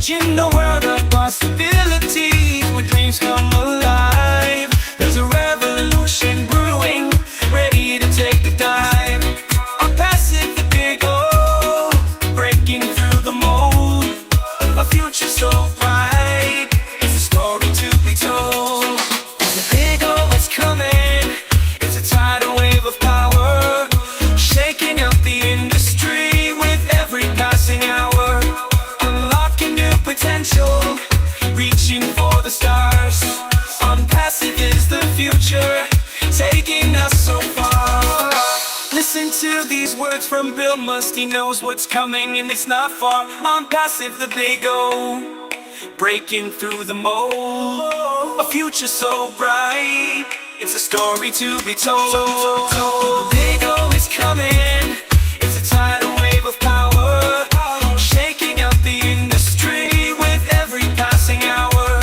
Imagine a world of possibilities where dreams come alive. There's a revolution brewing, ready to take the dive. Onpassive, the big O, breaking through the mold. A future so bright, it's a story to be told. The big O is coming, it's a tidal wave of power, shaking up the industry with every passing hour. Unlocking new potential, reaching for the stars. Onpassive is the future, taking us so far. Listen to these words from Bill Must, he knows what's coming and it's not far. Onpassive, the big O, breaking through the mold. A future so bright, it's a story to be told. The big O is coming, it's a tidal wave of power, shaking up the industry with every passing hour.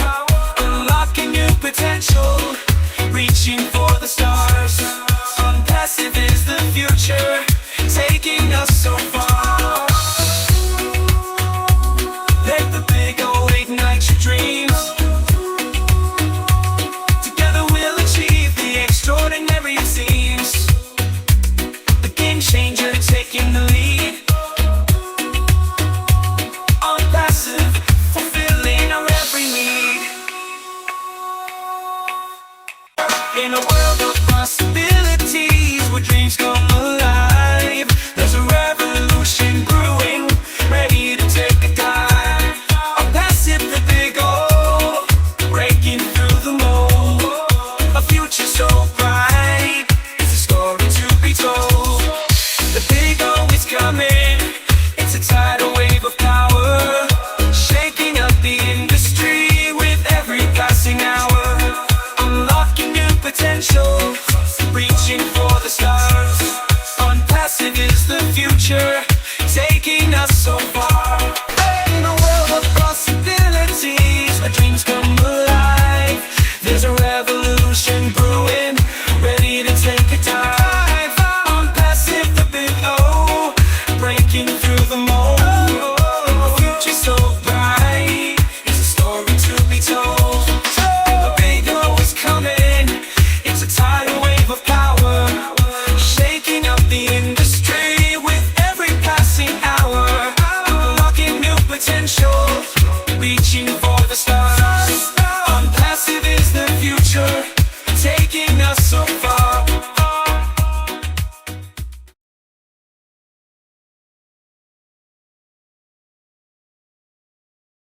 Unlocking new potential, reaching for the stars. Onpassive is the future, taking us so far. Let the big O ignite your dreams. Together we'll achieve the extraordinary it seems. The game changer taking the lead. Onpassive, fulfilling our every need. In a world of possibilities where dreams come alive, there's a revolution brewing, ready to take a dive. Onpassive, the big O, breaking through the mold. A future so bright, it's a story to be told. The big O is coming, it's a tidal wave of power, shaking up the industry with every passing hour. Unlocking new potential, reaching for the stars. Onpassive is the future, taking us so far. In a world of possibilities, where dreams come alive, there's a revolution brewing, ready to take a dive. Onpassive, the big O, breaking through the mold. A future so bright, it's a story to be told. The big O is coming, it's a tidal wave of power, shaking up the industry with every passing hour. Unlocking new potential, reaching for the stars.